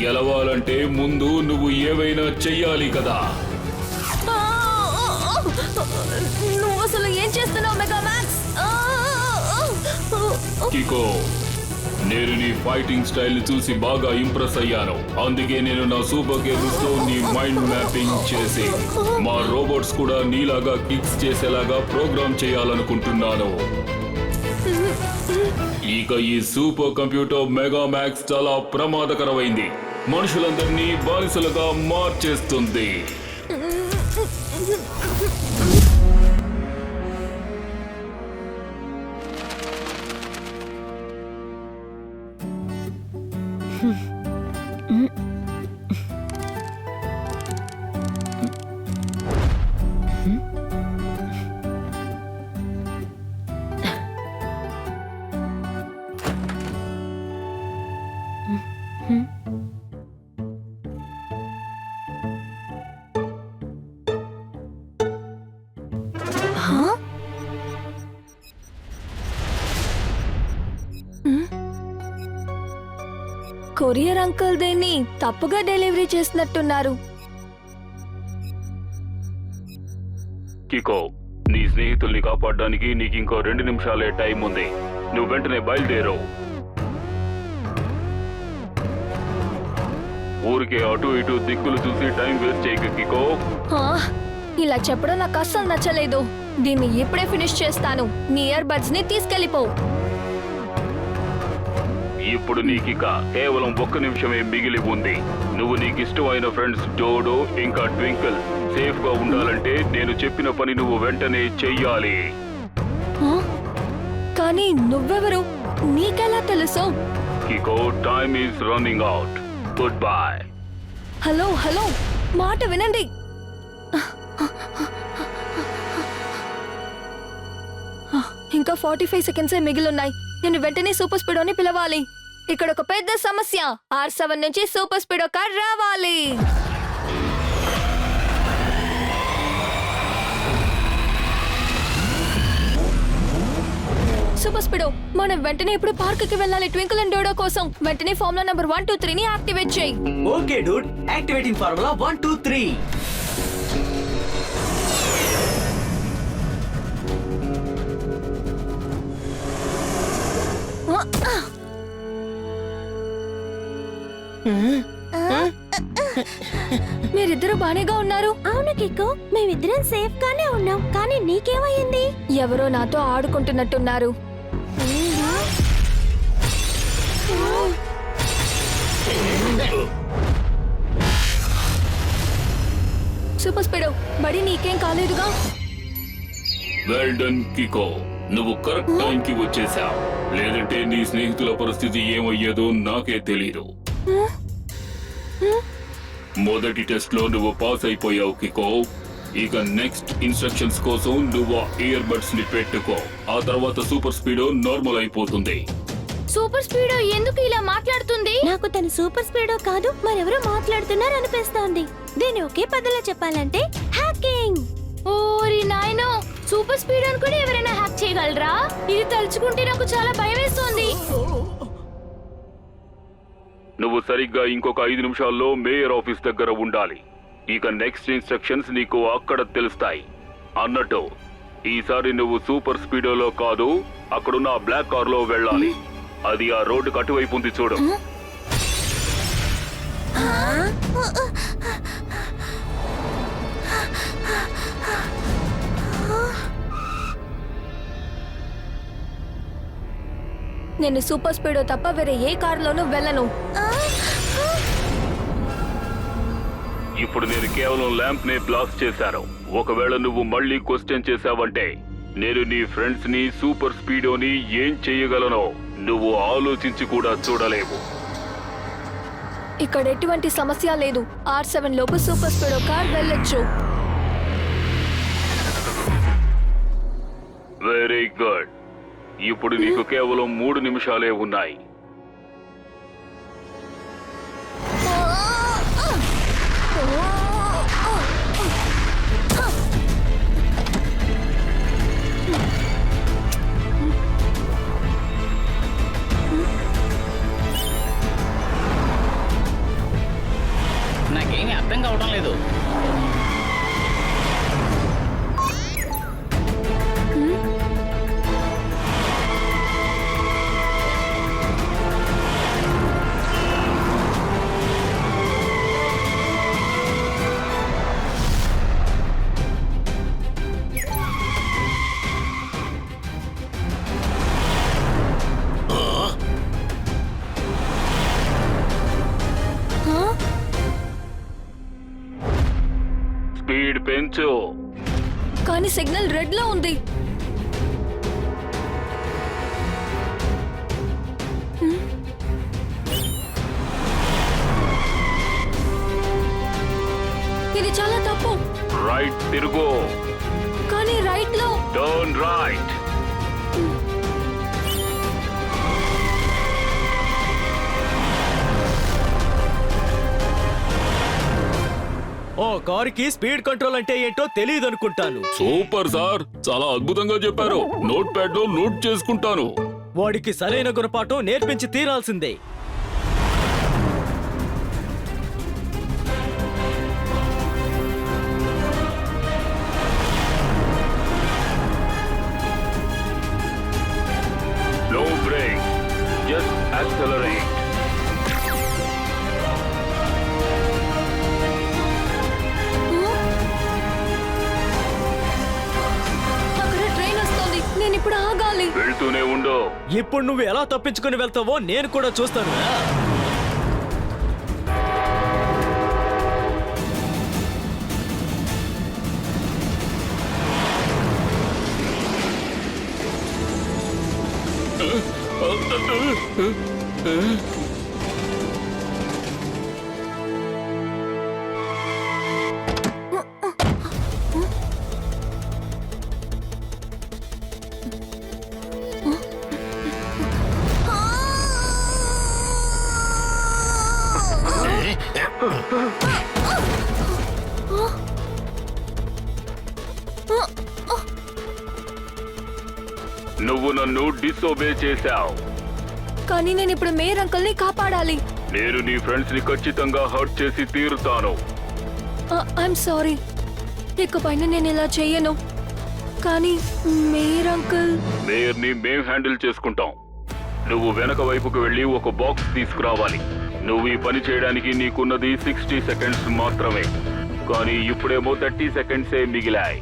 గెలవాలంటే ముందు నువ్వు ఏవైనా చెయ్యాలి కదా. నువ్వు అసలు ఏం చేస్తున్నావు మెగా మ్యాక్స్? కికో, నేను నీ ఫైటింగ్ స్టైల్ ని చూసి బాగా ఇంప్రెస్ అయ్యాను. అందుకే నేను నా సూపర్ కేబుల్స్ తో నీ మైండ్ మ్యాపింగ్ చేసి మా రోబోట్స్ కూడా నీలాగా కిక్స్ చేసేలాగా ప్రోగ్రామ్ చేయాలనుకుంటున్నాను. ఇక ఈ సూపర్ కంప్యూటర్ మెగా మ్యాక్స్ చాలా ప్రమాదకరమైంది. మనుషులందరినీ బానిసలుగా మార్చేస్తుంది. కొరియర్ అంకుల్ దీన్ని తప్పుగా డెలివరీ చేసినట్టున్నారు. కికో, నీ స్నేహితుల్ని కాపాడడానికి నీకు ఇంకో 2 నిమిషాలే టైం ఉంది. నువ్వు వెంటనే బయలుదేరు. ఊరికే అటు ఇటు దిక్కులు చూసి టైం వేస్ట్ చేయకు కికో. ఇలా చెప్పడం నాకు అస్సలు నచ్చలేదు. దీన్ని ఇప్పుడే ఫినిష్ చేస్తాను. నీ ఇయర్ బడ్స్ ని తీసుకెళ్లిపో. ఇప్పుడు నీకిక కేవలం 1 నిమిషమే మిగిలి ఉంది. నువ్వు నీకు ఇష్టమైన ఫ్రెండ్స్ డోడో ఇంకా ట్వింకిల్ సేఫ్ గా ఉండాలంటే నేను చెప్పిన పని నువ్వు వెంటనే చెయ్యాలి. కానీ నువ్వెవరు? నీకెలా తెలుసు? Kicko, time is running out. Good bye. Hello hello, మాట వినండి. ఇంకా 45 సెకండ్సే మిగిలిన్నాయి. నేను వెంటనే సూపర్ స్పీడోని పిలవాలి. ఇక్కడ ఒక పెద్ద సమస్య. R7 నుంచి సూపర్ స్పీడో కార్ రావాలి. సూపర్ స్పీడో, మనం వెంటనే ఇప్పుడు పార్క్ కి వెళ్ళాలి. ట్వింకిల్ అండ్ డోడో కోసం వెంటనే ఫార్ములా నంబర్ 1 2 3 ని యాక్టివేట్ చేయి. Okay Dude, activating formula 1 2 3. మీరిద్దరు బానేగా ఉన్నారు? అవును కిక్కు, మేమిద్దరం సేఫ్ గానే ఉన్నాం. కానీ నీకేమైంది? ఎవరో నాతో ఆడుకుంటున్నట్టున్నారు. సూపర్ స్పీడో, బడి నీకేం కాలేదుగా? వెల్ డన్ కికో, నువ్వు కరెక్ట్ టైంకి వచ్చేసావు. లేదంటే నీ స్నేహితుల పరిస్థితి ఏమయ్యేదో నాకే తెలీదు. మొదటి టెస్ట్ లో నువ్వు పాస్ అయిపోయావు కికో. ఇక నెక్స్ట్ ఇన్స్ట్రక్షన్స్ కోసం నువ్వు ఇయర్ బడ్స్ ని పెట్టుకో. ఆ తర్వాత సూపర్ స్పీడో నార్మల్ అయిపోతుంది. సూపర్ స్పీడో ఎందుకు ఇలా మాట్లాడుతుంది? నాకు తను సూపర్ స్పీడో కాదు, మరెవరో మాట్లాడుతున్నారు అనిపిస్తోంది. దీన్ని ఒకే పదంలో చెప్పాలంటే హ్యాకింగ్. ఓరి నాయనో, సూపర్ స్పీడ్ అని కూడా ఎవరైనా హ్యాక్ చేయగలరా? ఇది తలుచుకుంటే నాకు చాలా భయం వేస్తోంది. నువ్వు సరిగ్గా ఇంకొక 5 నిమిషాల్లో మేయర్ ఆఫీస్ దగ్గర ఉండాలి. ఇక నెక్స్ట్ ఇన్స్ట్రక్షన్స్ నీకు అక్కడ తెలుస్తాయి. అన్నట్టు ఈసారి నువ్వు సూపర్ స్పీడోలో కాదు, అక్కడున్న బ్లాక్ కార్ లో వెళ్ళాలి. అది ఆ రోడ్డుకు అటువైపు ఉంది చూడు. నేను సూపర్ స్పీడో తప్ప వేరే ఏ కారులోనూ వెళ్ళను. ఇప్పుడు నేను కేవలం ల్యాంప్ నే బ్లాక్ చేశాను. ఒకవేళ నువ్వు మళ్ళీ క్వశ్చన్ చేశావంటే నేను నీ ఫ్రెండ్స్ ని సూపర్ స్పీడోని ఏం చేయగలనో నువ్వు ఆలోచించి కూడా చూడలేవు. ఇక్కడ ఎటువంటి సమస్య లేదు. R7 లోపు సూపర్ స్పీడో కార్ వెళ్ళొచ్చు. Very good. ఇప్పుడు నీకు కేవలం 3 నిమిషాలే ఉన్నాయి. అవడం లేదు. స్పీడ్ పెంచు. కానీ సిగ్నల్ రెడ్ లో ఉంది. ఇది చాలా తప్పు. రైట్ తిరుగు. కానీ రైట్ లో టర్న్ రైట్. ఓ కారుకి స్పీడ్ కంట్రోల్ అంటే ఏంటో తెలియదు అనుకుంటాను. సూపర్ సార్, చాలా అద్భుతంగా చెప్పారు. నోట్ ప్యాడ్ లో నోట్ చేసుకుంటాను. వాడికి సరైన గుణపాఠం నేర్పించి తీరాల్సిందే. No brake, just accelerate. అక్కడ ట్రైన్ వస్తుంది. నేను ఇప్పుడు ఆగాలి. వెళ్తూనే ఉండు. ఇప్పుడు నువ్వు ఎలా తప్పించుకుని వెళ్తావో నేను కూడా చూస్తాను. నువ్వు నన్ను డిసోబే చేశావు. కానీ నేను ఇప్పుడు మేయర్ అంకుల్ ని కాపాడాలి. నేను నీ ఫ్రెండ్స్ ని ఖచ్చితంగా హర్ట్ చేసి తీరుతాను. I'm sorry. ఇకపైన నేను ఇలా చెయ్యను. కానీ మేయర్ అంకుల్. మేయర్ ని మేం హ్యాండిల్ చేసుకుంటాం. నువ్వు వెనక వైపుకు వెళ్ళి ఒక బాక్స్ తీసుకురావాలి. నువ్వు ఈ పని చేయడానికి నీకున్నది 60 సెకండ్స్ మాత్రమే. కానీ ఇప్పుడేమో 30 సెకండ్సే మిగిలాయి.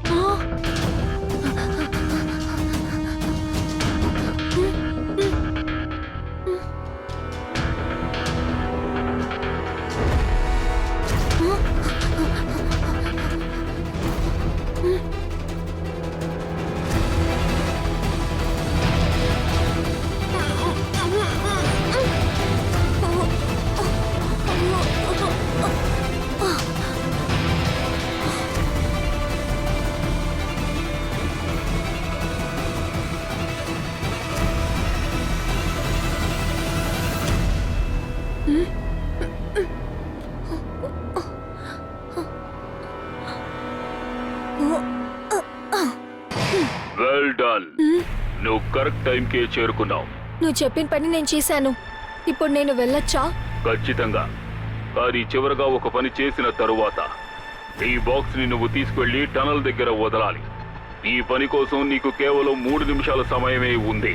Well done. నువ్వు కరెక్ట్ టైంకే చేరుకున్నావు. నువ్వు చెప్పిన పని నేను చేశాను. ఇప్పుడు నేను వెళ్ళొచ్చా? ఖచ్చితంగా. కానీ చివరగా ఒక పని చేసిన తరువాత ఈ బాక్స్ ని నువ్వు తీసుకెళ్లి టనల్ దగ్గర వదలాలి. ఈ పని కోసం నీకు కేవలం 3 నిమిషాల సమయమే ఉంది.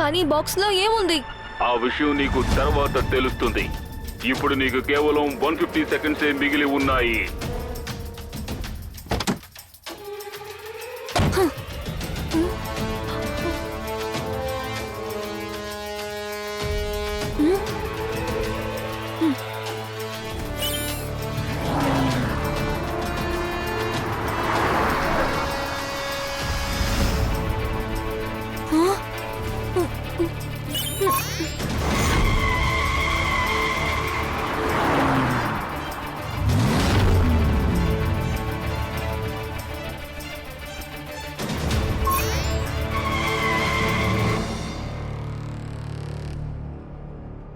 కానీ బాక్స్ లో ఏముంది? ఆ విషయం నీకు తర్వాత తెలుస్తుంది. ఇప్పుడు నీకు కేవలం 150 సెకండ్సే మిగిలి ఉన్నాయి.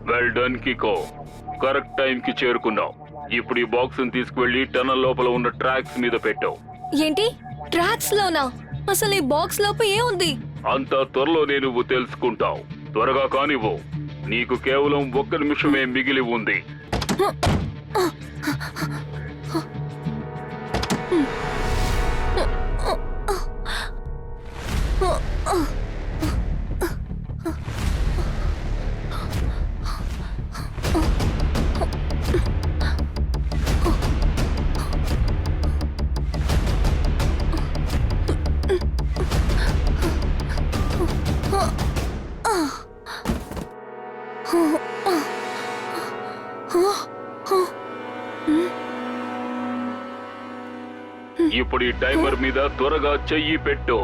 Well done Kicko. Correct time కి చేరుకున్నావు. ఇప్పుడు ఈ బాక్స్ ని తీసుకువెళ్లి టనల్ లోపల ఉన్న ట్రాక్స్ మీద పెట్టావు. ఏంటి? ట్రాక్స్ లోనా? అసలు ఈ బాక్స్ లోపు ఏముంది? అంత త్వరలోనే నువ్వు తెలుసుకుంటావు. త్వరగా కానివ్వు. నీకు కేవలం 1 నిమిషమే మిగిలి ఉంది. ఇప్పుడు ఈ టైమర్ మీద త్వరగా చెయ్యి పెట్టు.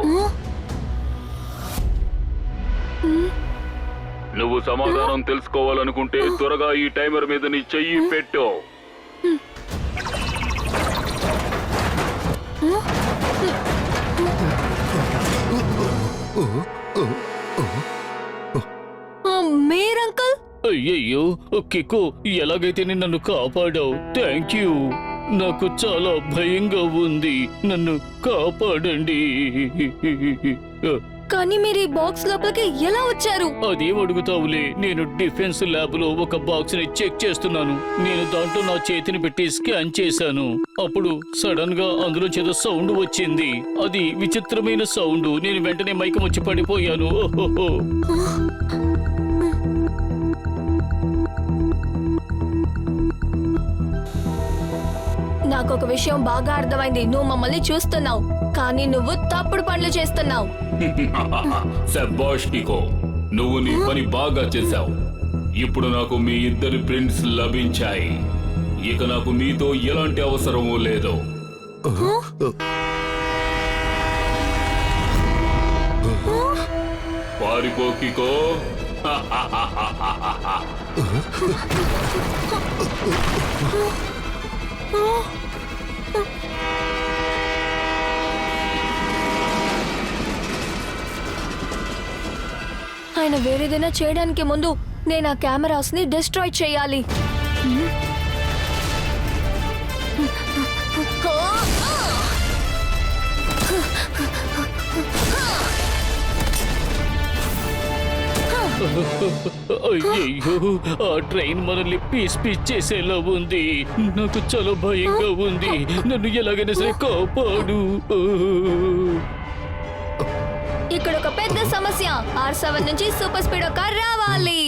నువ్వు సమాధానం తెలుసుకోవాలనుకుంటే త్వరగా ఈ టైమర్ మీద నీ చెయ్యి పెట్టు. మేర్ అంకుల్, అయ్యయ్యో కిక్కు, ఎలాగైతే నన్ను కాపాడావు. Thank you. నాకు చాలా భయంగా ఉంది. నన్ను కాపాడండి. కానీ మీరు ఈ బాక్స్ లోపలికి ఎలా వచ్చారు? అదేం అడుగుతావులే. నేను డిఫెన్స్ ల్యాబ్ లో ఒక బాక్స్ ని చెక్ చేస్తున్నాను. నేను దాంట్లో నా చేతిని పెట్టి స్కాన్ చేశాను. అప్పుడు సడన్ గా అందులో ఏదో సౌండ్ వచ్చింది. అది విచిత్రమైన సౌండ్. నేను వెంటనే మైకం వచ్చి పడిపోయాను. ఓహోహో. నాకు ఒక విషయం బాగా అర్థమైంది. నువ్వు మమ్మల్ని చూస్తున్నావు, కానీ నువ్వు తప్పుడు పనులు చేస్తున్నావు. శభాష్ కికో, నువ్వు నీ పని బాగా చేశావు. ఇప్పుడు నాకు మీ ఇద్దరి ప్రింట్స్ లభించాయి. ఇక నాకు మీతో ఎలాంటి అవసరమూ లేదు. పారిపో కికో. ఆయన వేరేదైనా చేయడానికి ముందు నేను ఆ కెమెరాస్ ని డిస్ట్రాయ్ చేయాలి. అయ్యయ్యో, ఆ ట్రైన్ మనల్ని పీస్ చేసేలా ఉంది. నాకు చాలా భయంగా ఉంది. నన్ను ఎలాగైనా సరే కాపాడు. ఇక్కడ ఒక పెద్ద సమస్య. R7 నుంచి సూపర్ స్పీడ్ కార్ రావాలి.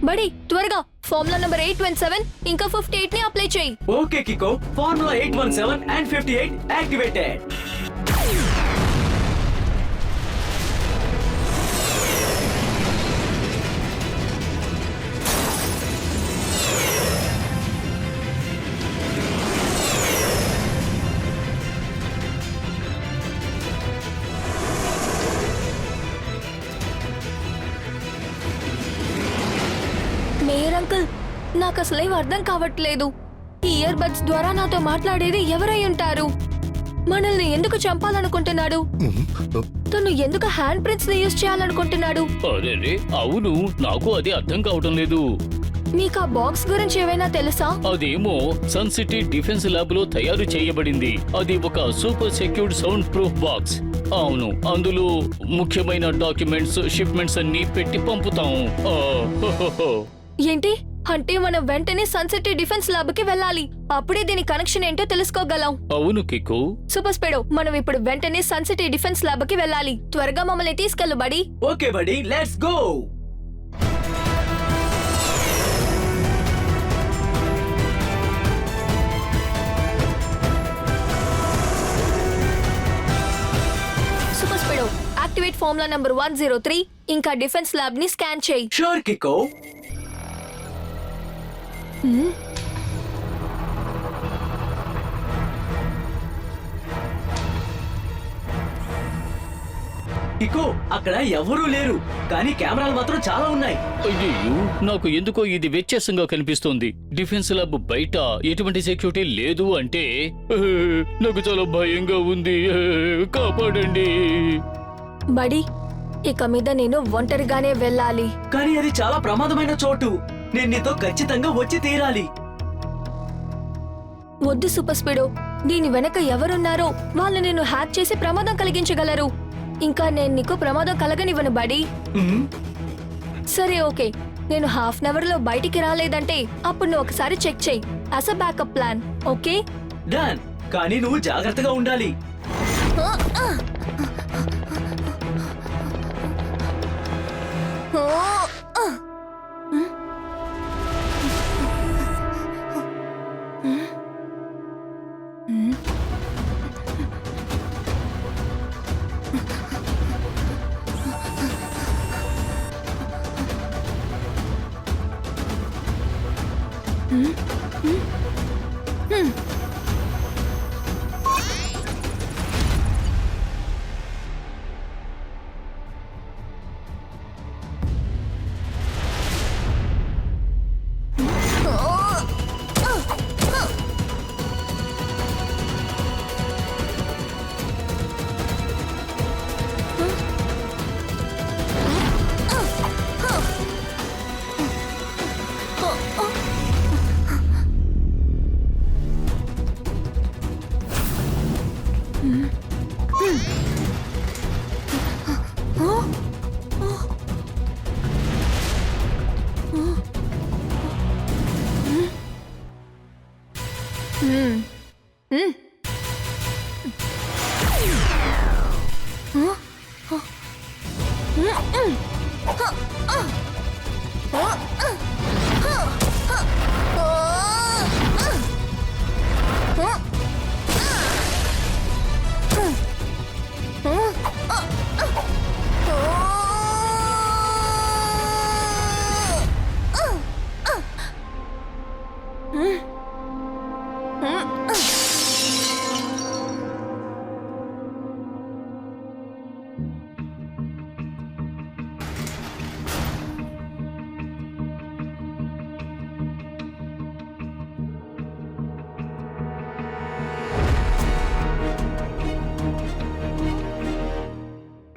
బడి, త్వరగా ఫార్ములా నంబర్ 817 ఇంకా 58 ని అప్లై చేయి. Okay Kicko, formula 817 and 58 activated. Mayor uncle, నాకు అసలేం అర్థం కావట్లేదు. ఈ ఇయర్ బడ్స్ ద్వారా నాతో మాట్లాడేది ఎవరై ఉంటారు? మనల్ని ఎందుకు చంపాలనుకుంటున్నాడు? తను ఎందుకు హ్యాండ్ ప్రింట్స్ ని యూజ్ చేయాలనుకుంటున్నాడు? అరే, అవును, నాకు అది అర్థం కావటం లేదు. మీకు ఆ బాక్స్ గురించి ఏమైనా తెలుసా? అదేమో సన్ సిటీ డిఫెన్స్ ల్యాబ్ లో తయారు చేయబడింది. అది ఒక super secured sound proof box. అవును, అందులో ముఖ్యమైన డాక్యుమెంట్స్, షిప్మెంట్స్ అన్ని పెట్టి పంపుతాం. ఏంటి అంటే మనం వెంటనే సన్ సిటీ డిఫెన్స్ ల్యాబ్ కి వెళ్ళాలి. అప్పుడే దీని కనెక్షన్ ఏంటో తెలుసుకోగలం. అవును కిక్కు. సూపర్ స్పీడో, మనం ఇప్పుడు వెంటనే సన్ సిటీ డిఫెన్స్ ల్యాబ్ కి వెళ్ళాలి. త్వరగా మమ్మల్ని తీసుకెళ్ళు బడి. ఓకే బడి, let's go. Super speedo, activate formula number 103 ఇంకా డిఫెన్స్ ల్యాబ్ ని స్కాన్ చేయి. షూర్ కికో. కికో, అక్కడ ఎవరూ లేరు, కానీ కెమెరాలు మాత్రం చాలా ఉన్నాయి. అయ్యో, నాకు ఎందుకో ఇది వ్యత్యాసంగా కనిపిస్తోంది. డిఫెన్స్ ల్యాబ్ బయట ఎటువంటి సెక్యూరిటీ లేదు అంటే నాకు చాలా భయంగా ఉంది. కాపాడండి బడి. ఇక మీద నేను ఒంటరిగానే వెళ్ళాలి. కానీ అది చాలా ప్రమాదమైన చోటు. నేను నీతో ఖచ్చితంగా వచ్చి తీరాలి. వద్దు సూపర్ స్పీడో, దీని వెనక ఎవరున్నారో వాళ్ళు నేను హ్యాక్ చేసి ప్రమాదం కలిగించగలరు. ఇంకా నేను నీకు ప్రమాదం కలగనివ్వను బడి. సరే ఓకే, నేను హాఫ్ అన్ అవర్ లో బయటికి రాలేదంటే అప్పుడు నువ్వు ఒకసారి చెక్ చేయి as a backup plan. Okay done. కానీ నువ్వు జాగ్రత్తగా ఉండాలి. Hmm?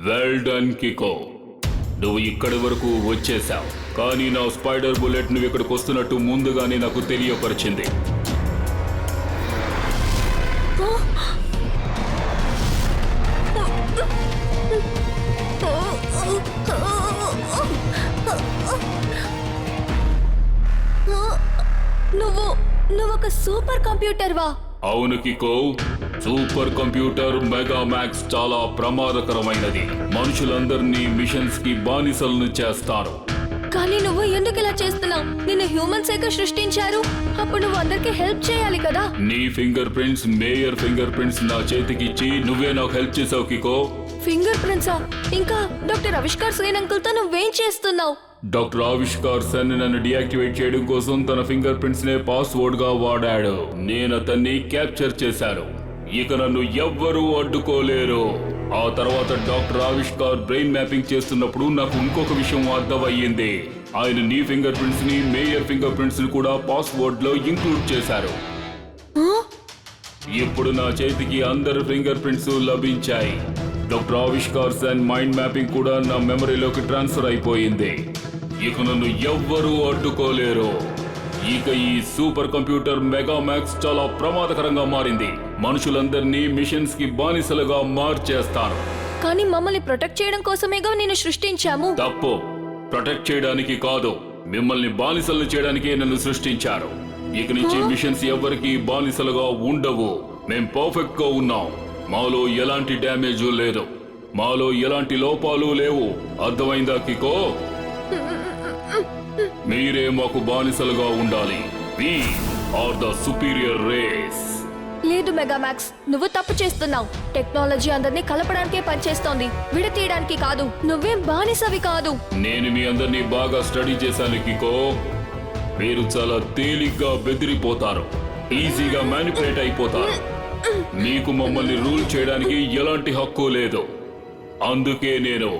వెల్ డన్ కికో, నువ్వు ఇక్కడి వరకు వచ్చేసావు. కానీ నా స్పైడర్ బుల్లెట్ నువ్వు ఇక్కడికి వస్తున్నట్టు ముందుగానే నాకు తెలియపరిచింది. నువ్వు ఒక సూపర్ కంప్యూటర్ వా? అవును కికో, సూపర్ కంప్యూటర్ మెగామాక్స్ చాలా ప్రమాదకరమైనది. మనుషులందరినీ మిషన్స్ కి బానిసలను చేస్తారు. కానీ నువ్వు ఎందుకు ఇలా చేస్తున్నావు? నిన్ను హ్యూమన్స్ ఏగా సృష్టించారు. అప్పుడు నువ్వు అందరికి హెల్ప్ చేయాలి కదా. నీ finger prints, mayor finger prints నా చేతికి ఇచ్చి నువ్వే నాకు హెల్ప్ చేసావు కికో. ఫింగర్ ప్రింట్సా? ఇంకా డాక్టర్ ఆవిష్కార్ సేన్ అంకుల్ తో నువ్వేం చేస్తున్నావు? డాక్టర్ ఆవిష్కార్ సెన్ నన్ను డియాక్టివేట్ చేయడం కోసం తన ఫింగర్ ప్రింట్స్ నే పాస్వర్డ్ గా వాడాడు. నేను అతన్ని క్యాప్చర్ చేశాను. ఇక నన్ను ఎవ్వరూ అడ్డుకోలేరు. ఆ తర్వాత డాక్టర్ ఆవిష్కార్ బ్రెయిన్ మ్యాపింగ్ చేస్తున్నప్పుడు నాకు ఇంకొక విషయం అర్థమయ్యింది. ఆయన నీ ఫింగర్ ప్రింట్స్ ని, మేయర్ ఫింగర్ ప్రింట్స్ ని కూడా పాస్వర్డ్ లో ఇంక్లూడ్ చేశారు. ఇప్పుడు నా చేతికి అందరి ఫింగర్ ప్రింట్స్ లభించాయి. డాక్టర్ ఆవిష్కార్ సెన్ మైండ్ మ్యాపింగ్ కూడా నా మెమరీలోకి ట్రాన్స్ఫర్ అయిపోయింది. ఇక నన్ను ఎవ్వరూ అడ్డుకోలేరు. ఇక ఈ సూపర్ కంప్యూటర్ మెగామాక్స్ చాలా ప్రమాదకరంగా మారింది. మనుషులందరినీ మిషన్స్ కి బానిసలుగా మార్చేస్తాను. కానీ మమ్మల్ని ప్రొటెక్ట్ చేయడం కోసమేగా నేను సృష్టించాము. తప్పు. ప్రొటెక్ట్ చేయడానికి కాదు, మిమ్మల్ని బానిసలు చేయడానికే నన్ను సృష్టించారు. ఇక నుంచి మిషన్స్ ఎవ్వరికి బానిసలుగా ఉండవు. మేం పర్ఫెక్ట్ గా ఉన్నాం. మాలో ఎలాంటి డ్యామేజ్ లేదు. మాలో ఎలాంటి లోపాలు లేవు. అర్థమైందా కికో? మీరే మాకు బానిసలుగా ఉండాలి. We are the superior race. లేదు మెగామాక్స్, నువ్వు తప్పు చేస్తున్నావు. టెక్నాలజీ అందరినీ కలపడానికే పనిచేస్తోంది, విడతీయడానికి కాదు. నువ్వేం బానిసవి కాదు. నేను మీ అందరినీ బాగా స్టడీ చేశాను కికో. మీరు చాలా తేలిగ్గా బెదిరిపోతారు, ఈజీగా మ్యానిపులేట్ అయిపోతారు. మీకు మమ్మల్ని రూల్ చేయడానికి ఎలాంటి హక్కు లేదు. అందుకే నేను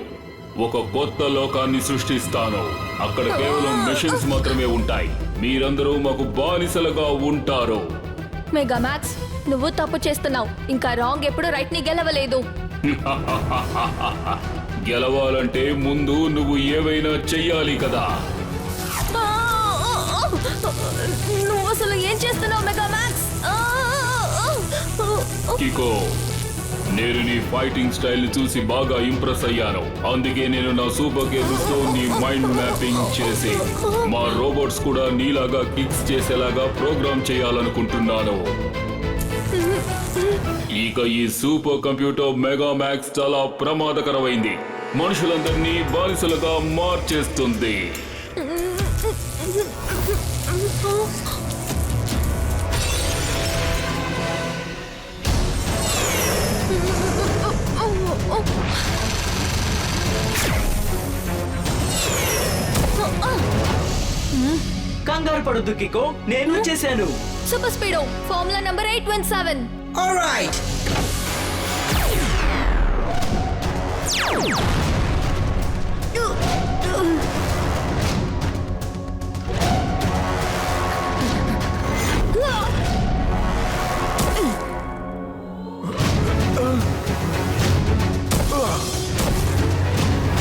ఒక కొత్త లోకాన్ని సృష్టిస్తాను. అక్కడ కేవలం మెషిన్స్ మాత్రమే ఉంటాయి. మీరందరూ మాకు బానిసలుగా ఉంటారు. మెగామాక్స్, నువ్వు తప్పు చేస్తున్నావు. ఇంకా రాంగ్ ఎప్పుడు రైట్ ని గెలవలేదు. గెలవాలంటే ముందు నువ్వు ఏవైనా చెయ్యాలి కదా. నువ్వు అసలు ఏం చేస్తున్నావు మెగామాక్స్? కికో, నేను నీ ఫైటింగ్ స్టైల్ చూసి బాగా ఇంప్రెస్ అయ్యాను. అందుకే నేను నా సూపర్ కేబుల్స్ తో నీ మైండ్ మ్యాపింగ్ చేసి మా రోబోట్స్ కూడా నీలాగా కిక్స్ చేసేలాగా ప్రోగ్రామ్ చేయాలనుకుంటున్నాను. ఇక ఈ సూపర్ కంప్యూటర్ మెగామాక్స్ చాలా ప్రమాదకరమైంది. మనుషులందరినీ బానిసలుగా మార్చేస్తుంది. కంగారు పడొద్దు కికో, నేను చేశాను. Super speedo formula number 817. All right.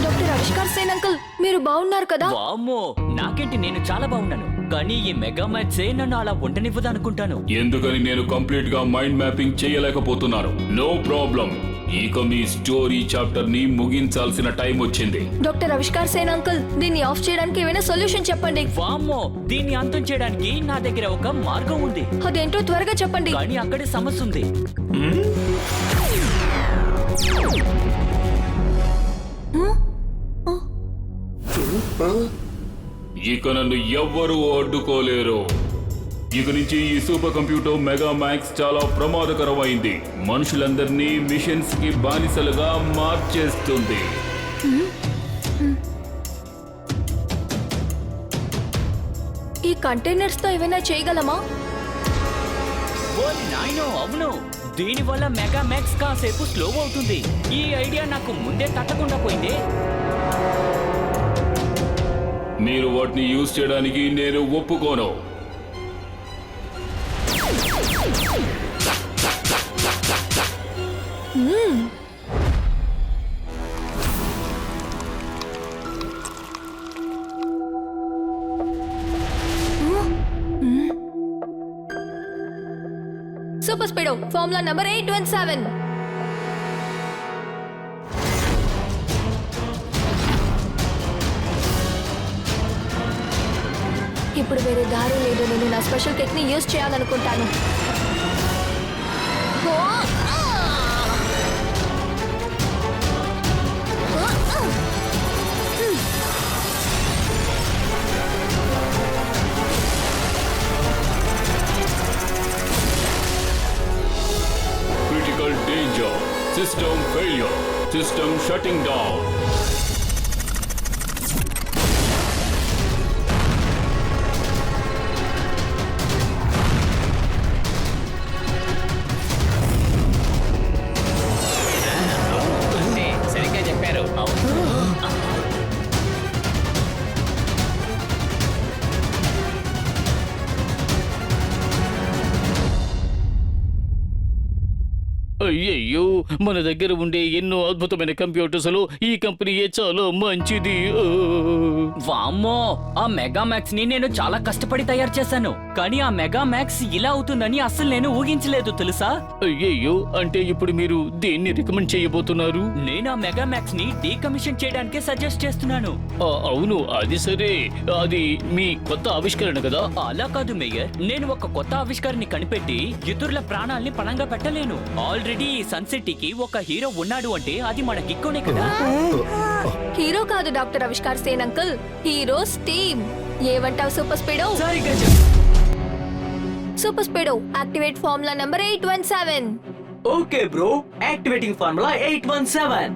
Doctor Avishkar Sen uncle, మీరు బాగున్నారు కదా? వామ్మో, నాకేంటి, నేను చాలా బాగున్నాను. కానీ ఈ మెగామాక్సే నన్ను అలా ఉండనివ్వదు అనుకుంటాను. ఎందుకని నేను కంప్లీట్ గా మైండ్ మ్యాపింగ్ చేయలేకపోతున్నాను. నో ప్రాబ్లం, ఇక మీ స్టోరీ చాప్టర్ ని ముగించాల్సిన టైం వచ్చింది. డాక్టర్ ఆవిష్కార్ సేన్ అంకుల్, దీన్ని ఆఫ్ చేయడానికి ఏమైనా సొల్యూషన్ చెప్పండి. వామ్మో, దీన్ని అంతం చేయడానికి నా దగ్గర ఒక మార్గం ఉంది. అదేంటో త్వరగా చెప్పండి. కానీ అక్కడే సమస్య ఉంది. ఇక నన్ను ఎవ్వరూ అడ్డుకోలేరు. ఇక నుంచి ఈ సూపర్ కంప్యూటర్ మెగా మ్యాక్స్ చాలా ప్రమాదకరమైంది. మనుషులందరినీ మిషన్స్ కి బానిసలుగా మార్చేస్తుంది. ఈ కంటైనర్స్ తో ఏమైనా చేయగలమా? ఓరి నాయనో, అవును, దీనివల్ల మెగామాక్స్ కాసేపు స్లో అవుతుంది. ఈ ఐడియా నాకు ముందే తట్టకుండా పోయింది. మీరు వాటిని యూజ్ చేయడానికి నేను ఒప్పుకోను. Super speedo formula number 817. ఇప్పుడు వేరే దారి లేదు. నేను నా స్పెషల్ టెక్ని యూజ్ చేయాలనుకుంటాను. Critical danger. System failure. System shutting down. సరిగ్గా చెప్పారు. అయ్యయ్యో, మన దగ్గర ఉండే ఎన్నో అద్భుతమైన కంప్యూటర్స్ లో ఈ కంపెనీయే చాలా మంచిది. వామ్మో, ఆ మెగామాక్స్ ని నేను చాలా కష్టపడి తయారు చేశాను. కానీ ఆ మెగామాక్స్ ఇలా అవుతుందని అస్సలు నేను ఊహించలేదు తెలుసా. అయ్యయ్యో, అంటే ఇప్పుడు మీరు దేన్ని రికమెండ్ చేయబోతున్నారు? నేను ఆ మెగామాక్స్ ని డీకమిషన్ చేయడానికే సజెస్ట్ చేస్తున్నాను. అవును, అది సరే. అది మీ కొత్త ఆవిష్కరణ కదా? అలా కాదు మేయర్, నేను ఒక కొత్త ఆవిష్కరణని కనిపెట్టి ఇతరుల ప్రాణాల్ని పణంగా పెట్టలేను. ఆల్రెడీ ఈ సన్ సిటీకి ఒక హీరో ఉన్నాడు అంటే అది మన కిక్కోనే కదా. హీరో కాదు doctor Avishkar Sen uncle, hero steam. ఏమంటావు సూపర్ స్పీడో? సరిగ్గా చెప్పు. Super speedo activate formula number 817. Okay bro, activating formula 817.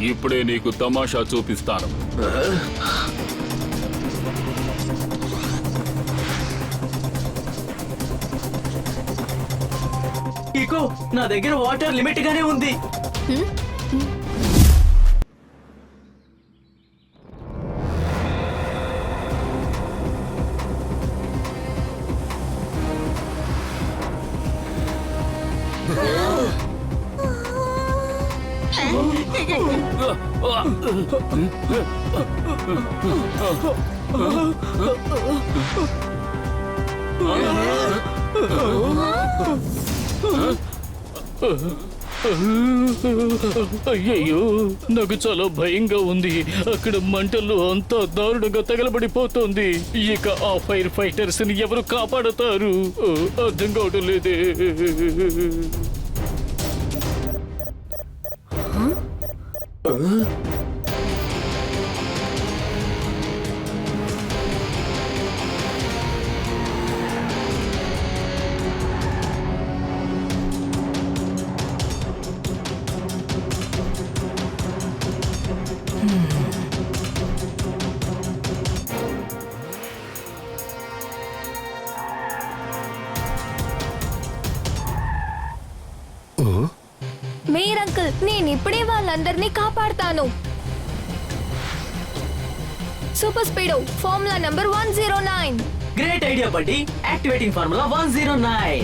ఇప్పుడే నీకు తమాషా చూపిస్తాను. ఇకో, నా దగ్గర వాటర్ లిమిట్ గానే ఉంది. అయ్యయ్యో, నాకు చాలా భయంగా ఉంది. అక్కడ మంటల్లో అంతా దారుణంగా తగలబడిపోతుంది. ఇక ఆ ఫైర్ ఫైటర్స్ ని ఎవరు కాపాడతారు? అర్థం కావడం లేదే. మేయర్ అంకుల్, నేను ఇప్పుడే వాళ్ళందరినీ కాపాడతాను. Super speedo formula number 109. Great idea buddy, activating formula 109.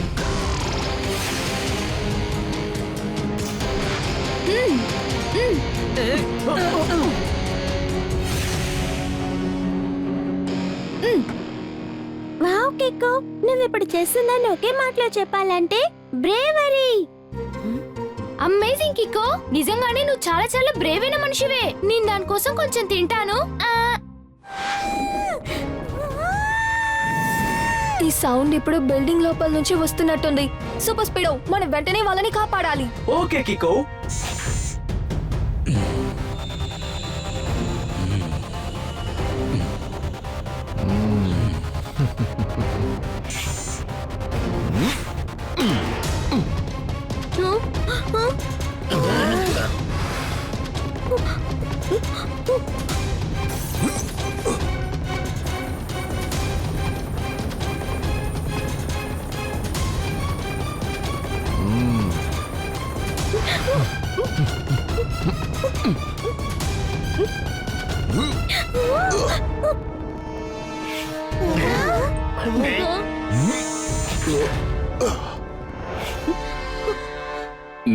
Wow Kicko, నువ్విప్పుడు చేస్తుందని ఒకే మాటలో చెప్పాలంటే బ్రేవరీ. అమేజింగ్ కికో, నిజంగానే నువ్వు చాలా చాలా బ్రేవ్ అయిన మనిషివే. నేను దానికోసం కొంచెం తింటాను. ఈ సౌండ్ ఇప్పుడు బిల్డింగ్ లోపల నుంచి వస్తున్నట్టుంది. సూపర్ స్పీడో, మనం వెంటనే వాళ్ళని కాపాడాలి. ఓకే కికో.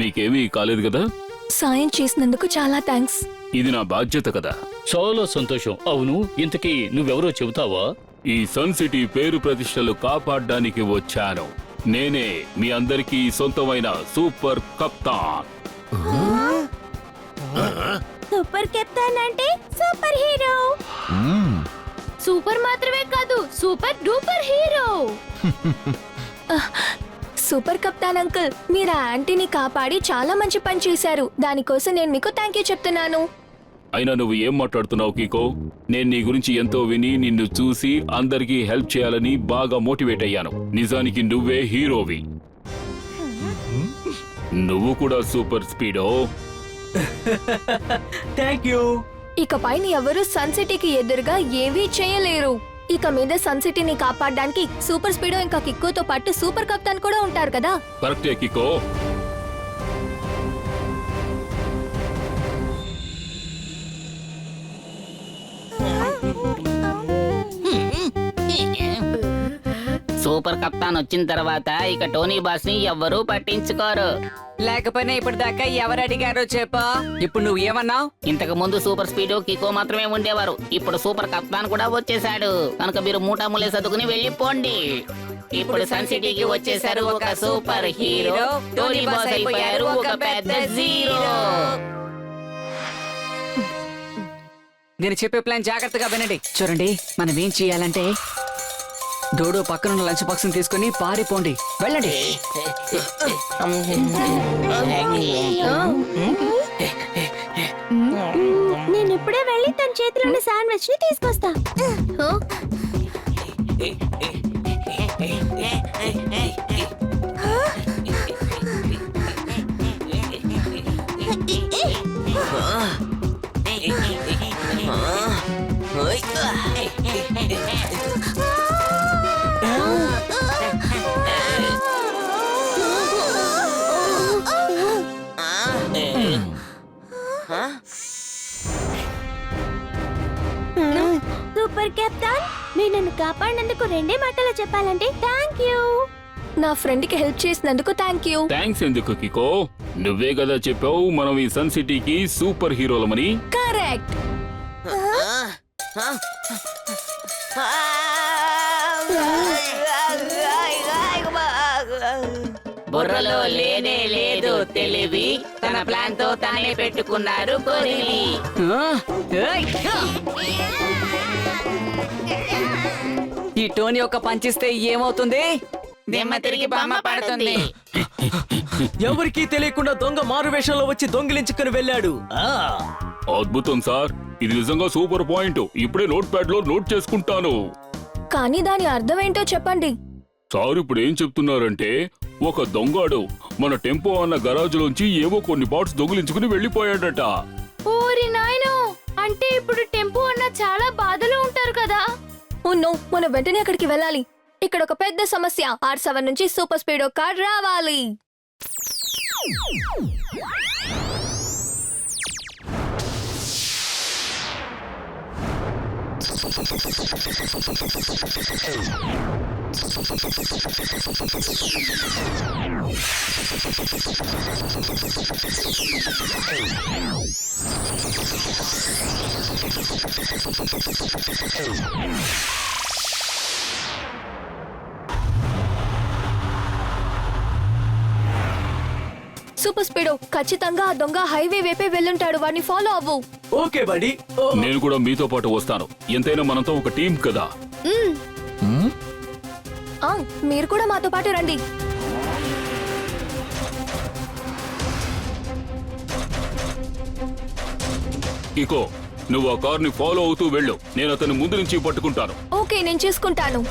నీకేమీ కాలేదు కదా? సాయం చేసినందుకు చాలా థ్యాంక్స్. ఇది నా బాధ్యత కదా. చాలా సంతోషం. అవును, ఇంతకీ నువ్వెవరో చెబుతావా? ఈ సన్ సిటీ పేరు ప్రతిష్టలు కాపాడడానికి వచ్చాను. నేనే మీ అందరికీ సొంతమైన సూపర్ కప్తాన్. సూపర్ కెప్టెన్ అంటే సూపర్ హీరో. సూపర్ మాత్రమే కాదు, super duper hero. Super కప్తాన్ uncle, మీరు ఆ ఆంటీని కాపాడి చాలా మంచి పని చేశారు. దానికోసం నేను మీకు థ్యాంక్ యూ చెప్తున్నాను. అయినా నువ్వు ఏం మాట్లాడుతున్నావు కీకో? నేను నీ గురించి ఎంతో విని, నిన్ను చూసి అందరికీ హెల్ప్ చేయాలని బాగా మోటివేట్ అయ్యాను. నిజానికి నువ్వే హీరోవి. నువ్వు కూడా సూపర్ స్పీడో. Thank you. ఇక పైన ఎవరు సన్ సిటీకి ఎదురుగా ఏవీ చేయలేరు. ఇక మీద సన్ సిటీని కాపాడడానికి సూపర్ స్పీడో ఇంకా కిక్కుతో పాటు సూపర్ కప్తాన్ కూడా ఉంటారు కదా. కరెక్టే కీకో. సూపర్ కప్తాన్ వచ్చిన తర్వాత ఇక టోనీ బాస్ ని ఎవ్వరూ పట్టించుకోరు. లేకపోయినా ఇప్పుడు దాకా ఎవరు అడిగారో చెప్పా. ఇప్పుడు నువ్వు ఏమన్నావు? ఇంతకు ముందు సూపర్ స్పీడ్ కికో మాత్రమే ఉండేవారు. ఇప్పుడు సూపర్ కప్తాన్ కూడా వచ్చేసాడు. కనుక మీరు మూటాములే సర్దుకుని వెళ్ళిపోండి. ఇప్పుడు సన్ సిటీకి వచ్చేసారు ఒక సూపర్ హీరో. టోనీ బాస్ అయిపోయారు ఒక పెద్ద జీరో. నేను చెప్పే ప్లాన్ జాగ్రత్తగా వినండి. చూడండి, మనం ఏం చేయాలంటే డోడో పక్కనున్న లంచ్ బాక్స్ తీసుకుని పారిపోండి. వెళ్ళండి. నేను ఇప్పుడే వెళ్ళి తన చేతిలో ఉన్న శాండ్విచ్ ని తీసుకొస్తా. సూపర్ కెప్టెన్, మీరు నన్ను కాపాడినందుకు రెండే మాటలు చెప్పాలంటే థ్యాంక్ యూ. నా ఫ్రెండ్ కి హెల్ప్ చేసినందుకు థ్యాంక్ యూ. థ్యాంక్స్ ఎందుకు కికో? నువ్వే కదా చెప్పావు మనం ఈ సన్ సిటీకి సూపర్ హీరోలమని. కరెక్ట్. బుర్రలో లేనే లేదు తెలివి. తన ప్లాన్ తో తానే పెట్టుకున్నారు కొరివి. ఏయ్! ఈ టోనీ ఒక పంచిస్తే ఏమవుతుంది? దిమ్మ తిరిగి బొమ్మ పడుతుంది. ఎవరికీ తెలియకుండా దొంగ మారు వేషంలో వచ్చి దొంగిలించుకుని వెళ్ళాడు. అద్భుతం సార్, ఇది నిజంగా సూపర్ పాయింట్. ఇప్పుడే నోట్ ప్యాడ్ లో నోట్ చేసుకుంటాను. కానీ దాని అర్థం ఏంటో చెప్పండి. సార్ ఇప్పుడు ఏం చెప్తున్నారంటే, ఒక దొంగాడు మన టెంపో అన్న గరాజులోంచి ఏవో కొన్ని పార్ట్స్ దొంగిలించుకుని వెళ్ళిపోయాడట. ఓరి నాయనో, అంటే ఇప్పుడు టెంపో అన్న చాలా బాధలో ఉంటారు కదా. నో, మనం వెంటనే అక్కడికి వెళ్ళాలి. ఇక్కడ ఒక పెద్ద సమస్య. R7 నుంచి సూపర్ స్పీడో కార్ రావాలి. సూపర్ స్పీడో, ఖచ్చితంగా ఆ దొంగ హైవే వైపే వెళ్ళుంటాడు. వాడిని ఫాలో అవ్వు. ఓకే బడి. నేను కూడా మీతో పాటు వస్తాను. ఎంతైనా మనతో ఒక టీం కదా. ఆ, మీరు కూడా మాతో పాటు రండి. ఇకో, నువ్వు ఆ కార్ని ఫాలో అవుతూ వెళ్ళు. నేను అతని ముందు నుంచి పట్టుకుంటాను. ఓకే, నేను చూసుకుంటాను.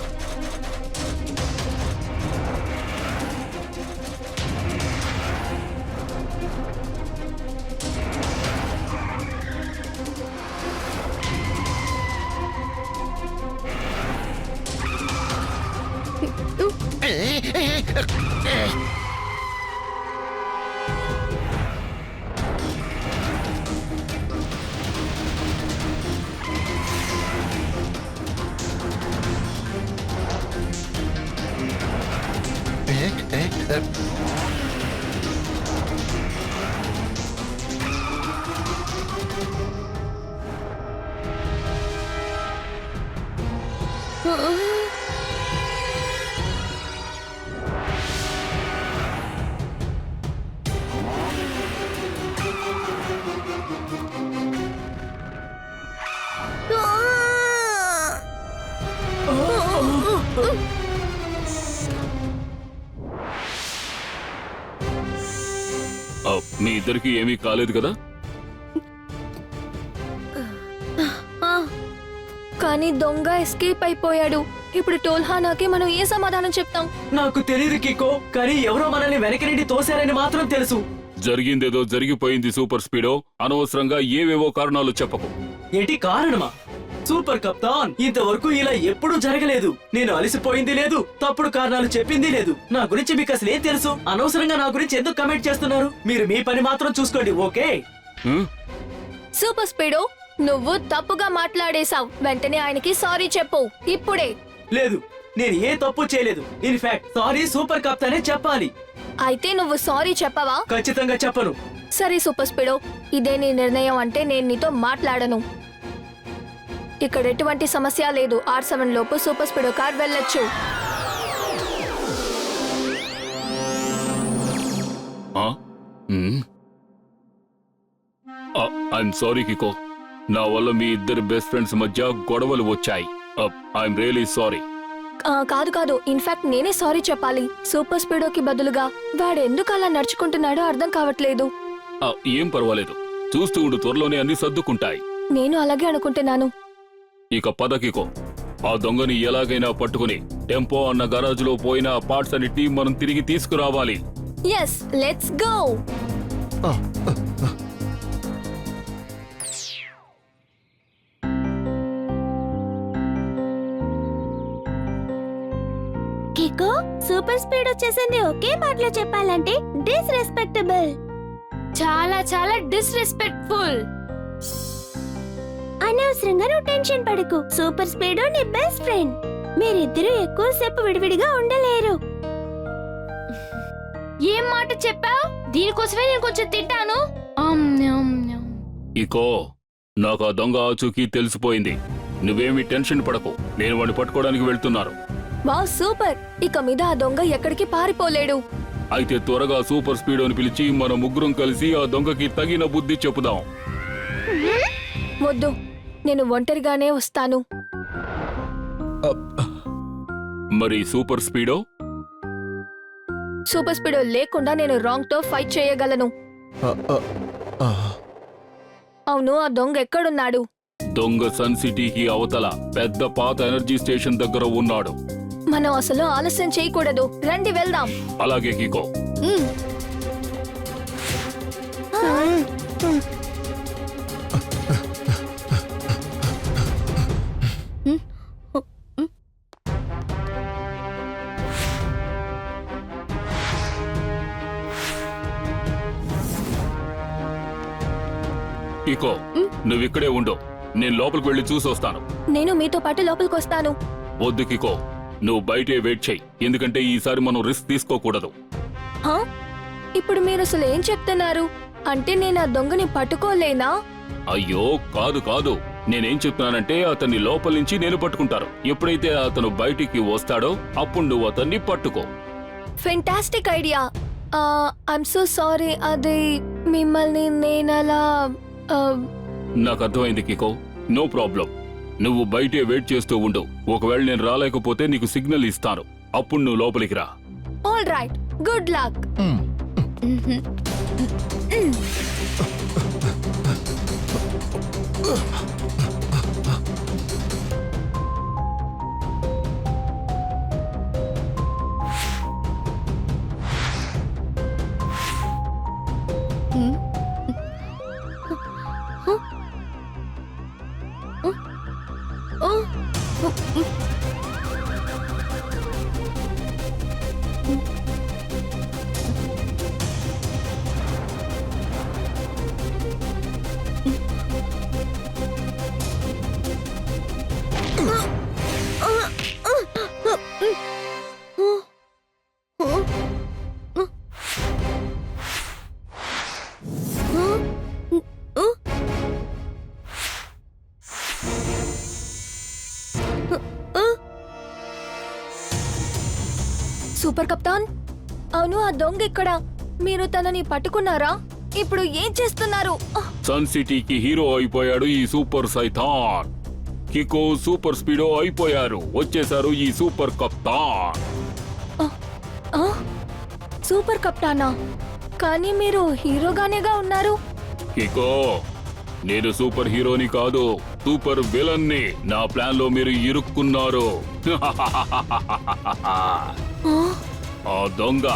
మీ ఇద్దరికి ఏమీ కాలేదు కదా? కానీ దొంగ ఎస్కేప్ అయిపోయాడు. ఇప్పుడు టోల్హానాకి మనం ఏ సమాధానం చెప్తాం? నాకు తెలియదు కికో, కానీ ఎవరో మనల్ని వెనక నుండి తోశారని మాత్రం తెలుసు. జరిగిందేదో జరిగిపోయింది సూపర్ స్పీడో. అనవసరంగా ఏవేవో కారణాలు చెప్పకు. ఏంటి కారణమా? సూపర్ కప్తాన్, ఇంతవరకు ఇలా ఎప్పుడూ జరగలేదు. నేను అలసిపోయింది లేదు, తప్పుడు కారణాలు చెప్పింది లేదు. నా గురించి మీకు అసలు ఏం తెలుసు? అనవసరంగా నా గురించి ఎందుకు కమెంట్ చేస్తున్నారు? మీరు మీ పని మాత్రం చూసుకోండి, ఓకే? సూపర్ స్పీడో, నువ్వు తప్పుగా మాట్లాడేశావు. వెంటనే ఆయనకి సారీ చెప్పు ఇప్పుడే. లేదు, నేను ఏ తప్పు చేయలేదు. ఇన్ఫాక్ట్ సారీ సూపర్ కప్తానే చెప్పాలి. అయితే నువ్వు సారీ చెప్పవా? ఖచ్చితంగా చెప్పను. సరే సూపర్ స్పీడో, ఇదే నీ నిర్ణయం అంటే నేను నీతో మాట్లాడను. ఇక్కడ ఎటువంటి సమస్య లేదు. R7 లోపు సూపర్ స్పీడో కార్ వెళ్ళొచ్చు. I'm sorry Kicko. నా వల్ల మీ ఇద్దరు బెస్ట్ ఫ్రెండ్స్ మధ్య గొడవలు వచ్చాయి. I'm really sorry. కాదు కాదు, ఇన్ఫాక్ట్ నేనే సారీ చెప్పాలి. సూపర్ స్పీడోకి బదులుగా వాడు ఎందుకు అలా నడుచుకుంటున్నాడో అర్థం కావట్లేదు. ఏం పర్వాలేదు, చూస్తూ ఉండు, త్వరలోనే అన్ని సర్దుకుంటాయి. నేను అలాగే అనుకుంటున్నాను. ఇక పదకికో, ఆ దొంగని ఎలాగైనా పట్టుకుని టెంపో అన్న గరాజులో పోయిన పార్ట్స్ అన్నిటినీ మనం తిరిగి తీసుకురావాలి. Yes, let's go. Kicko, super speed వచ్చేసింది. ఒకే మాటలో చెప్పాలంటే డిస్రెస్పెక్టబుల్. చాలా చాలా డిస్రెస్పెక్ట్ఫుల్. అనవసరంగా నువ్వు టెన్షన్ పడకు. సూపర్ స్పీడ్ నీ బెస్ట్ ఫ్రెండ్. మీరిద్దరూ ఎక్కువసేపు విడివిడిగా ఉండలేరు. ఏం మాట చెప్పావు? దీనికోసమే నేను కొంచెం తింటాను. ఇకో, నాకు ఆ దొంగ ఆచూకీ తెలిసిపోయింది. నువ్వేమి టెన్షన్ పడకు, నేను వాడిని పట్టుకోవడానికి వెళ్తున్నాను. Wow, super. ఇక మీద ఆ దొంగ ఎక్కడికి పారిపోలేడు. అయితే త్వరగా సూపర్ స్పీడోని పిలిచి మన ముగ్గురం కలిసి ఆ దొంగకి తగిన బుద్ధి చెప్పుదాం. వద్దు, నేను ఒంటరిగానే వస్తాను. మరి సూపర్ స్పీడో? సూపర్ స్పీడో లేకుండా నేను రాంగ్ తో ఫైట్ చేయగలను. అవును, ఆ దొంగ ఎక్కడున్నాడు? దొంగ సన్ సిటీకి అవతల పెద్ద పాత ఎనర్జీ స్టేషన్ దగ్గర ఉన్నాడు. మనం అసలు ఆలస్యం చేయకూడదు. రండి వెళ్దాం. అలాగే కికో. కికో, నువ్విక్కడే ఉండు. నేను లోపలికి వెళ్ళి చూసొస్తాను. నేను మీతో పాటు లోపలికి వస్తాను. వద్దు కికో, నువ్వు బయటే వెయిట్ చెయ్యి, ఎందుకంటే ఈసారి మనం రిస్క్ తీసుకోకూడదు. హా? ఇప్పుడు మీరు అసలు ఏం చెప్తున్నారు? అంటే నేను ఆ దొంగని పట్టుకోలేనా? అయ్యో కాదు కాదు, నేనేం చెప్తున్నానంటే అతన్ని లోపల నుంచి నేను పట్టుకుంటాను. ఎప్పుడైతే అతను బయటికి వస్తాడో అప్పుడు నువ్వు అతన్ని పట్టుకో. Fantastic idea. I'm so sorry, అది మిమ్మల్ని నేనలా నాకు అర్థమైంది కికో, నో ప్రాబ్లం. నువ్వు బయటే వెయిట్ చేస్తూ ఉండు. ఒకవేళ నేను రాలేకపోతే నీకు సిగ్నల్ ఇస్తాను, అప్పుడు నువ్వు లోపలికి రా. All right, good luck. Super కప్తాన్, అవును ఆ దొంగ ఇక్కడ. మీరు తనని పట్టుకున్నారా? ఇప్పుడు ఏం చేస్తున్నారు? సన్ సిటీకి హీరో అయిపోయాడు ఈ సూపర్ సైతాన్. కికో సూపర్ స్పీడో అయిపోయారు, వచ్చేసారు ఈ సూపర్ కప్తాన్. ఆ? సూపర్ కప్తానా? కానీ మీరు హీరోగానేగా ఉన్నారు. కికో, నేను సూపర్ హీరోని కాదు, సూపర్ విలన్ ని. నా ప్లాన్ లో మీరు ఇరుక్కున్నారు. ఆ దొంగ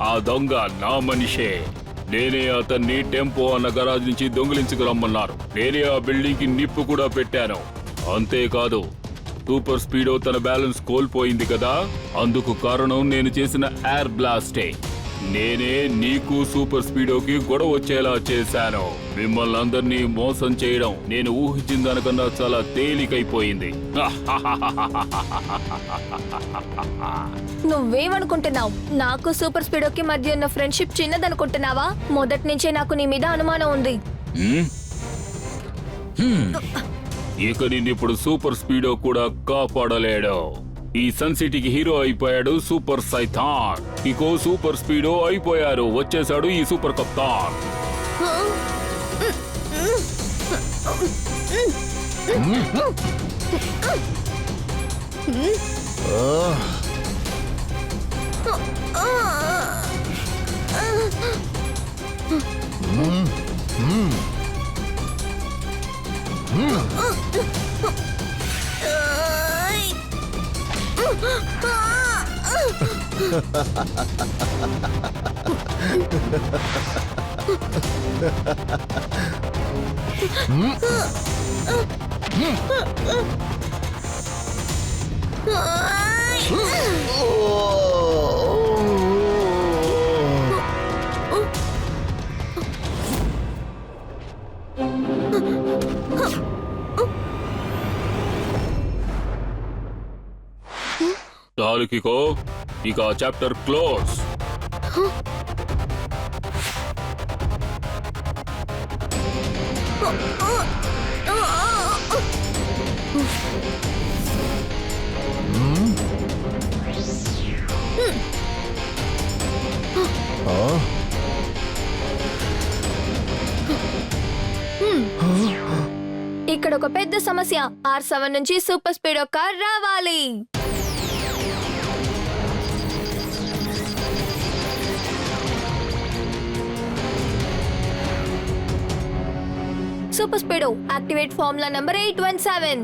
ఆ దొంగ నా మనిషే. నేనే అతన్ని టెంపో అన్న గరాజ్ నుంచి దొంగిలించుకు రమ్మన్నారు. నేనే ఆ బిల్డింగ్ కి నిప్పు కూడా పెట్టాను. అంతేకాదు, సూపర్ స్పీడో తన బ్యాలెన్స్ కోల్పోయింది కదా, అందుకు కారణం నేను చేసిన ఎయిర్ బ్లాస్టే. నేనే నీకు సూపర్ స్పీడోకి గొడవ వచ్చేలా చేశాను. మిమ్మల్ని అందరినీ మోసం చేయడం నేను ఊహించిన దానికన్నా చాలా తేలికైపోయింది. నువ్వేమనుకుంటున్నావు? నాకు సూపర్ స్పీడోకి మధ్య ఉన్న ఫ్రెండ్షిప్ చిన్నదనుకుంటున్నావా? మొదటి నుంచే నాకు నీ మీద అనుమానం ఉంది. ఇక నిన్నిప్పుడు సూపర్ స్పీడో కూడా కాపాడలేడు. ఈ సన్ సిటీకి హీరో అయిపోయాడు సూపర్ సైతాన్. ఇకో సూపర్ స్పీడో అయిపోయారు, వచ్చేసాడు ఈ సూపర్ కప్తాన్. చాలు కికో, ఇక చాప్టర్ క్లోజ్. ఇక్కడ ఒక పెద్ద సమస్య. R7 నుంచి సూపర్ స్పీడో కార్ రావాలి. Super speedo activate formula number 817.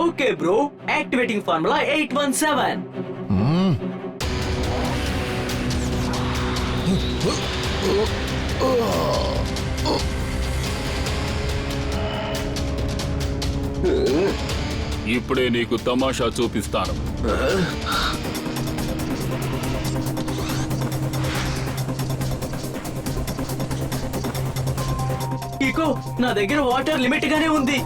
Okay bro, activating formula 817. ఇప్పుడే నీకు తమాషా చూపిస్తాను. ఇక కికో నా దగ్గర వాటర్ లిమిట్ గానే ఉంది.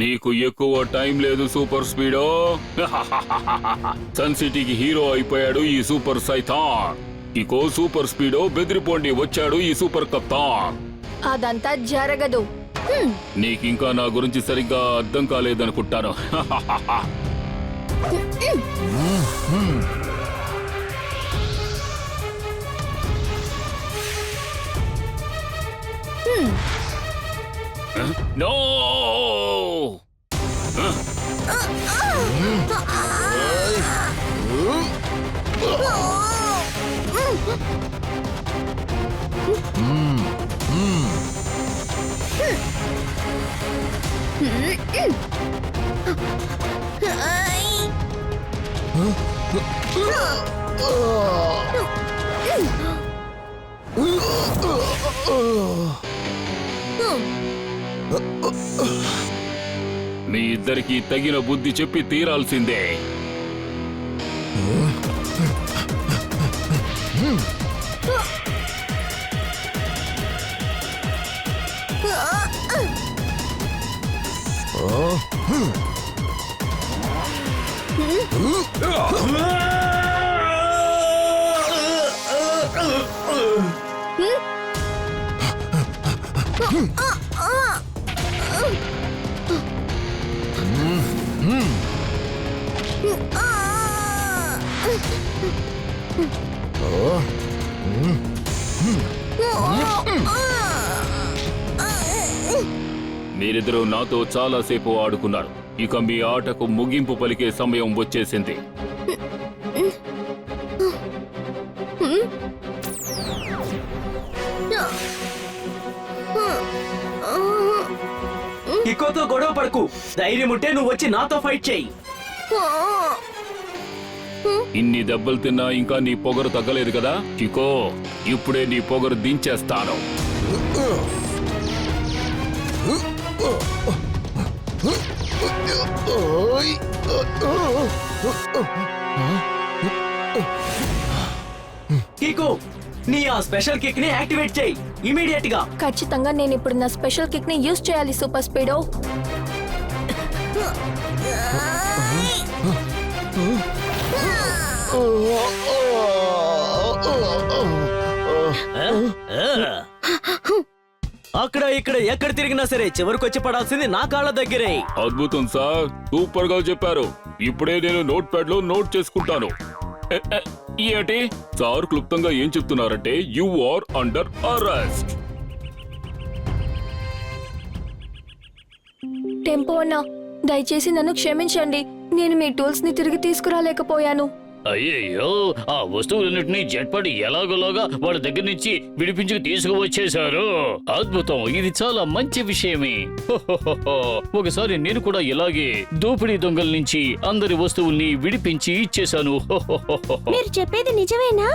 నీకు ఎక్కువ టైం లేదు సూపర్ స్పీడో. సన్ సిటీకి హీరో అయిపోయాడు ఈ సూపర్ సైతాన్. ఇకో సూపర్ స్పీడో బెదిరిపోండి వచ్చాడు ఈ సూపర్ కప్తాన్. అదంతా జరగదు. నీకింకా నా గురించి సరిగ్గా అర్థం కాలేదనుకుంటాను. నో! మీ ఇద్దరికి తగిన బుద్ధి చెప్పి తీరాల్సిందే. మీరిద్దరూ నాతో చాలాసేపు ఆడుకున్నారు. ఇక మీ ఆటకు ముగింపు పలికే సమయం వచ్చేసింది. కికోతో గొడవ పడకు. ధైర్యం ఉంటే నువ్వు వచ్చి నాతో ఫైట్ చేయి. ఇన్ని దెబ్బలు తిన్నా ఇంకా నీ పొగరు తగ్గలేదు కదా కికో. ఇప్పుడే నీ పొగరు దించేస్తాను. కికో నీ ఆ స్పెషల్ కిక్ ని యాక్టివేట్ చేయి ఇమీడియట్ గా. ఖచ్చితంగా నేను ఇప్పుడు నా స్పెషల్ కిక్ ని యూజ్ చేయాలి సూపర్ స్పీడో. అక్కడ ఇక్కడ ఎక్కడ తిరిగినా సరే చివరికి వచ్చి పడాల్సింది నా కాళ్ళ దగ్గరే. అద్భుతం సార్, సూపర్ గా చెప్పారు. ఇప్పుడే నేను నోట్ ప్యాడ్ లో నోట్ చేసుకుంటాను. ఏంటి సార్ క్లుప్తంగా ఏం చెప్తున్నారంటే you are under arrest. Tempo అన్నా, దయచేసి నన్ను క్షమించండి. నేను మీ టూల్స్ ని తిరిగి తీసుకురాలేకపోయాను. అయ్యయ్యో, ఆ వస్తువులన్నింటినీ జట్పడి ఎలాగోలాగా వాళ్ళ దగ్గర నుంచి విడిపించి తీసుకువచ్చేశారు. అద్భుతం, ఇది చాలా మంచి విషయమే. హోహోహోహో. ఒకసారి నేను కూడా ఇలాగే దోపిడీ దొంగల నుంచి అందరి వస్తువుల్ని విడిపించి ఇచ్చేశాను. హోహోహోహో. మీరు చెప్పేది నిజమేనా?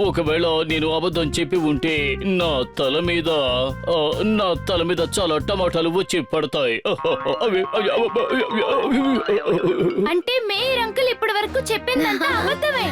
ఒకవేళ నేను అబద్ధం చెప్పి ఉంటే నా తల మీద చాలా టమాటాలు వచ్చి పడతాయి. అంటే మేయర్ అంకుల్ ఇప్పటి వరకు చెప్పిందంతా అబద్ధమే.